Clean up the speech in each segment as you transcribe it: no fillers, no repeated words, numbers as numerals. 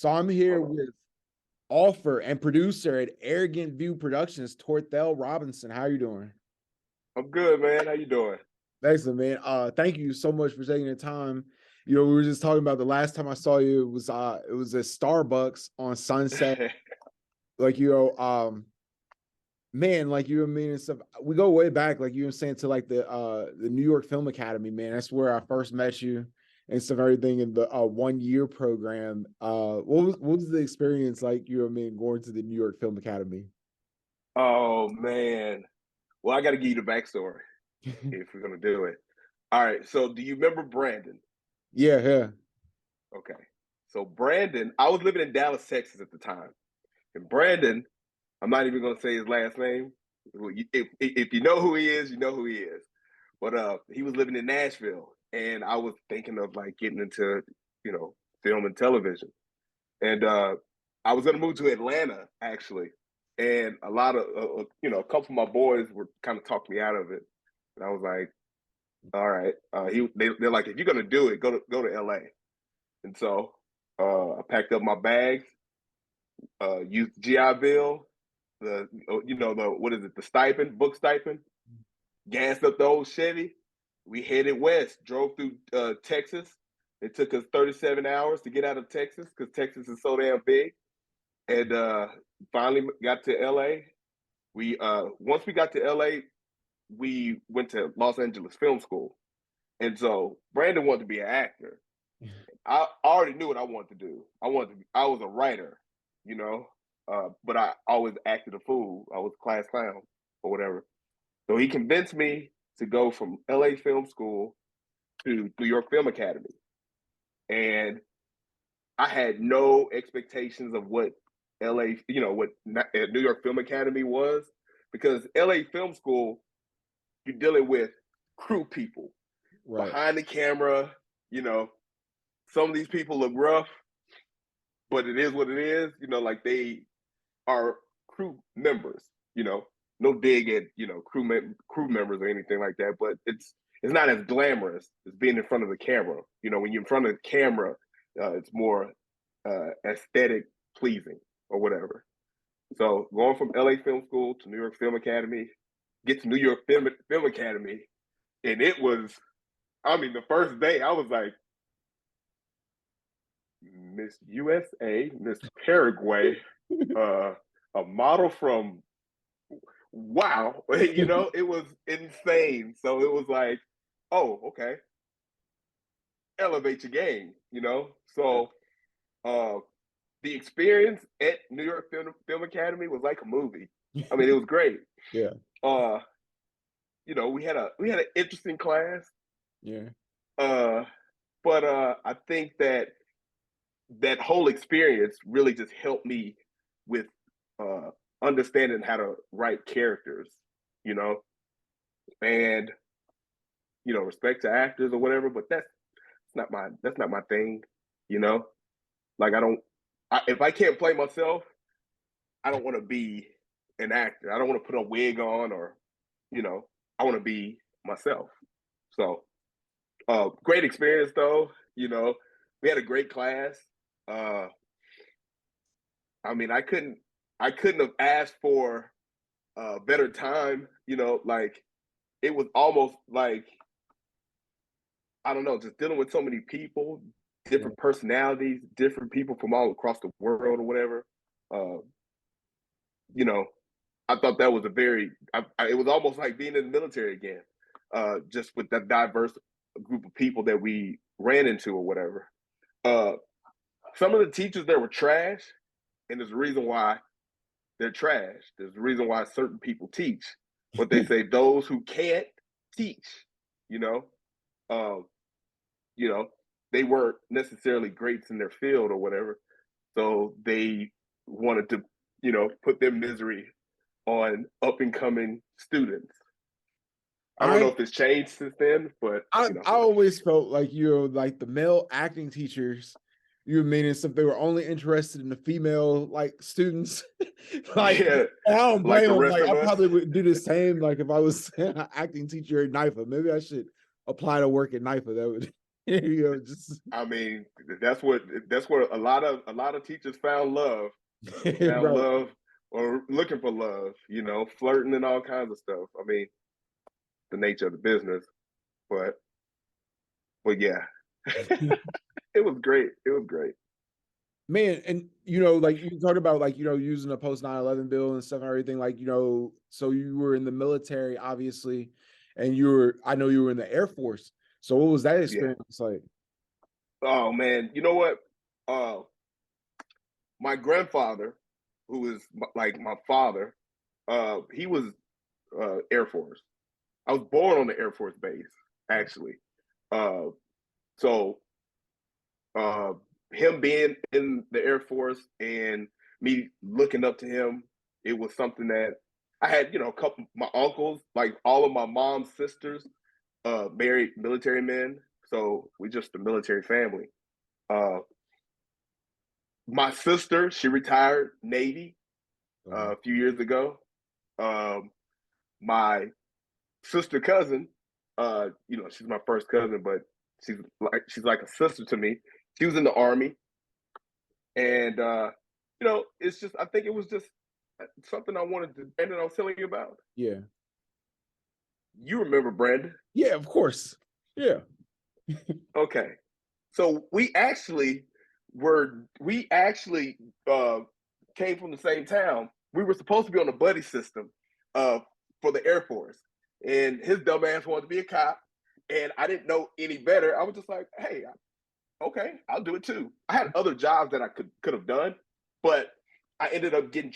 So I'm here Oh, with author and producer at Arrogant View Productions, Torthell Robinson. How are you doing? I'm good, man. How you doing? Excellent, man. Thank you so much for taking the time. You know, we were just talking about the last time I saw you. It was at Starbucks on Sunset. Like man, like you and me and stuff. We go way back, like you were saying, to like the New York Film Academy, man. That's where I first met you and stuff, everything in the 1 year program. What was the experience like, you know what I mean, going to the New York Film Academy? Oh man. Well, I got to give you the backstory if we're gonna do it. All right. So, do you remember Brandon? Yeah, yeah. Okay. So, Brandon, I was living in Dallas, Texas at the time, and Brandon, I'm not even gonna say his last name. Well, if you know who he is, you know who he is. But he was living in Nashville, and I was thinking of like getting into, you know, film and television, and I was gonna move to Atlanta actually, and a lot of you know, a couple of my boys were kind of talking me out of it, and I was like, all right, they're like, if you're gonna do it, go to LA, and so I packed up my bags, used GI Bill, the you know the what is it, the stipend, book stipend, gassed up the old Chevy. We headed west, drove through Texas. It took us 37 hours to get out of Texas because Texas is so damn big. And finally got to LA. We once we got to LA, we went to Los Angeles Film School. And so Brandon wanted to be an actor. I already knew what I wanted to do. I was a writer, you know, but I always acted a fool. I was a class clown or whatever. So he convinced me to go from LA Film School to New York Film Academy. And I had no expectations of what LA, you know, what New York Film Academy was, because LA Film School, you're dealing with crew people Right. behind the camera. You know, some of these people look rough, but it is what it is. You know, like they are crew members. You know, no dig at crew members or anything like that, but it's not as glamorous as being in front of the camera. You know, when you're in front of the camera, it's more aesthetic pleasing or whatever. So going from LA Film School to New York Film Academy, get to New York Film Academy, and it was, I mean, the first day I was like, Miss USA, Miss Paraguay, a model from, wow, you know, it was insane. So it was like, oh, okay, elevate your game, you know. So uh, the experience at New York Film Academy was like a movie. I mean, it was great. Yeah, Uh, you know, we had an interesting class. yeah. Uh, but I think that whole experience really just helped me with uh, understanding how to write characters, you know, and you know, respect to actors or whatever. But that's not my thing, you know. Like if I can't play myself, I don't want to be an actor. I don't want to put a wig on, or you know, I want to be myself. So great experience though. You know, we had a great class. Uh, I mean, I couldn't have asked for a better time. You know, like it was almost like, I don't know, just dealing with so many people, Yeah. different personalities, different people from all across the world or whatever. Uh, you know, I thought that was it was almost like being in the military again, just with that diverse group of people that we ran into or whatever. Uh, some of the teachers there were trash, and there's a reason why they're trash. There's a reason why certain people teach. What they say, those who can't teach, you know, um, you know, they weren't necessarily greats in their field or whatever. So they wanted to, you know, put their misery on up and coming students. I don't know I if it's changed since then, but I you know, I always felt like, you know, like the male acting teachers, you know, meaning stuff, they were only interested in the female like students. Like, yeah, I don't like blame the them. rest Like, of I us. probably would do the same. Like, if I was an acting teacher at NIFA, maybe I should apply to work at NIFA. That would. You know, just I mean, that's where a lot of teachers found love, right. or looking for love, flirting and all kinds of stuff. I mean, the nature of the business, but yeah, it was great. It was great. Man, and like you talked about like, using the post 9/11 bill and stuff and everything, like, so you were in the military, obviously, and I know you were in the Air Force. So what was that Yeah. experience like? Oh man, you know what? Uh, my grandfather, who is like my father, he was Air Force. I was born on the Air Force base, actually. Uh, so uh, him being in the Air Force and me looking up to him, it was something that I had, a couple my uncles, like all of my mom's sisters, married military men. So we just a military family. Uh, my sister, she retired Navy Okay. a few years ago. Um, my sister cousin, she's my first cousin, but she's like a sister to me. She was in the Army, and it's just I think it was just something I wanted to. Brandon, I was telling you about. Yeah. You remember Brandon? Yeah, of course. Yeah. Okay, so we actually came from the same town. We were supposed to be on the buddy system uh, for the Air Force, and his dumb ass wanted to be a cop, and I didn't know any better. I was just like, hey, okay, I'll do it too. I had other jobs that I could have done, but I ended up getting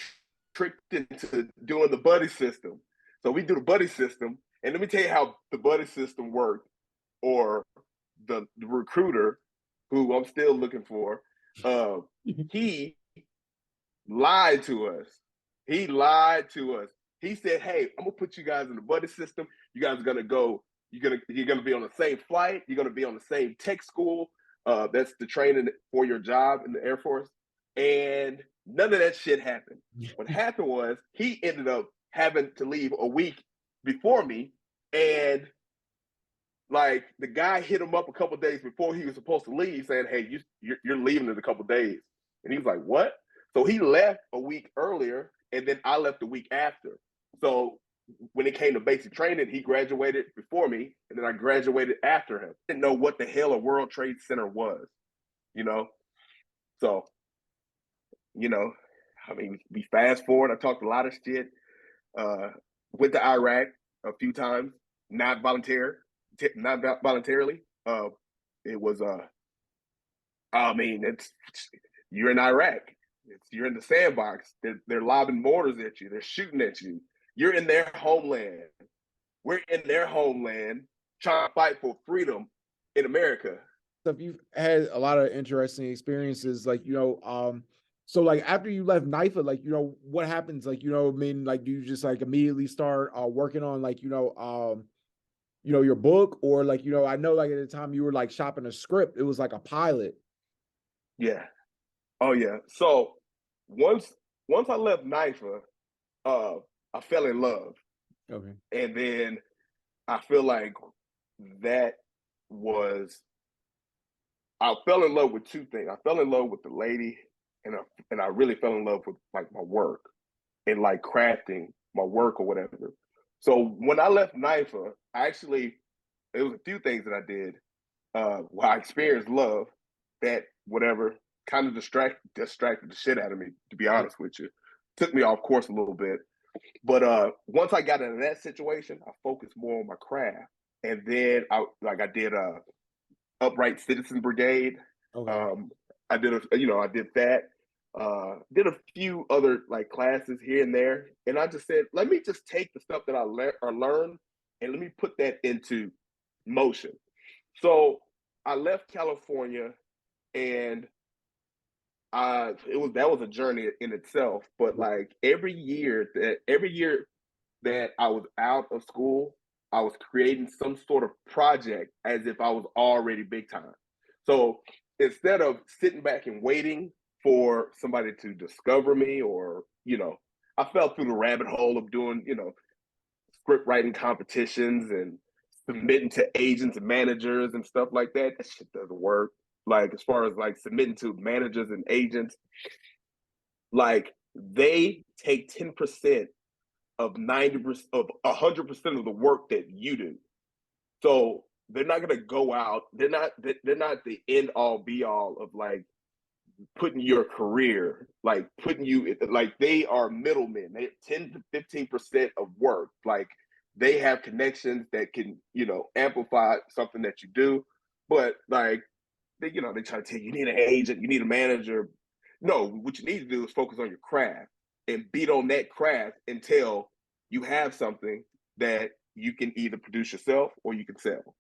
tricked into doing the buddy system. So we do the buddy system, and let me tell you how the buddy system worked, or the recruiter, who I'm still looking for. Uh, he lied to us. He lied to us. He said, "Hey, I'm gonna put you guys in the buddy system. You guys are gonna go. You're gonna be on the same flight. You're gonna be on the same tech school. That's the training for your job in the Air Force." And none of that shit happened. What happened was he ended up having to leave a week before me, and like the guy hit him up a couple days before he was supposed to leave, saying, "Hey, you're leaving in a couple days," and he was like, "What?" So he left a week earlier, and then I left a week after. So when it came to basic training, he graduated before me, and then I graduated after him. Didn't know what the hell a World Trade Center was, you know. So you know, I mean, we fast forward. I talked a lot of shit. Uh, went to Iraq a few times, not not voluntarily. It was I mean, you're in Iraq. You're in the sandbox. They're lobbing mortars at you. They're shooting at you. You're in their homeland. We're in their homeland trying to fight for freedom in America. Stuff you've had a lot of interesting experiences, like, so like after you left NIFA, like, what happens? Like, I mean, like, do you just like immediately start working on like, your book, or like, I know like at the time you were like shopping a script, it was like a pilot. Yeah. Oh yeah. So once once I left NIFA, uh, I fell in love, Okay. and then I feel like that was I fell in love with two things. I fell in love with the lady, and I really fell in love with like my work and like crafting my work or whatever. So when I left NIFA, it was a few things that I did. Well, I experienced love that whatever kind of distracted the shit out of me. To be honest with you, took me off course a little bit. But once I got into that situation, I focused more on my craft, and then I did Upright Citizen Brigade. Okay. Um, I did that. Did a few other like classes here and there, and I just said, let me just take the stuff that I learned and let me put that into motion. So I left California, and that was a journey in itself. But like every year that I was out of school, I was creating some sort of project as if I was already big time. So instead of sitting back and waiting for somebody to discover me, or, I fell through the rabbit hole of doing, script writing competitions and submitting to agents and managers and stuff like that. That shit doesn't work. Like, as far as like submitting to managers and agents, like they take 10% of 90% of 100% of the work that you do. So they're not gonna go out. They're not the end all be all of like putting your career, like putting you like they are middlemen. They 10 to 15% of work. Like they have connections that can, amplify something that you do. But like they try to tell you need an agent, you need a manager. No, what you need to do is focus on your craft and beat on that craft until you have something that you can either produce yourself or you can sell.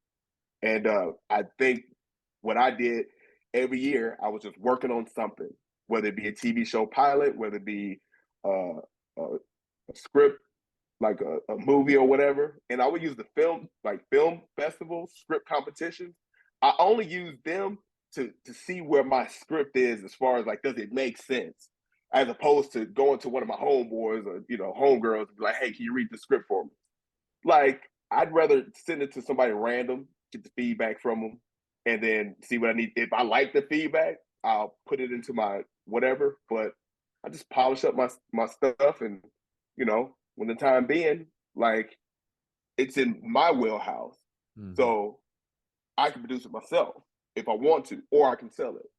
And I think what I did every year, I was just working on something, whether it be a TV show pilot, whether it be a script, like a movie or whatever. And I would use the film festivals, script competitions. I only use them to see where my script is as far as like, does it make sense? As opposed to going to one of my homeboys or, homegirls and be like, hey, can you read the script for me? Like, I'd rather send it to somebody random, get the feedback from them, and then see what I need. If I like the feedback, I'll put it into my whatever. But I just polish up my stuff, and when the time being, like it's in my wheelhouse, so I can produce it myself if I want to, or I can sell it.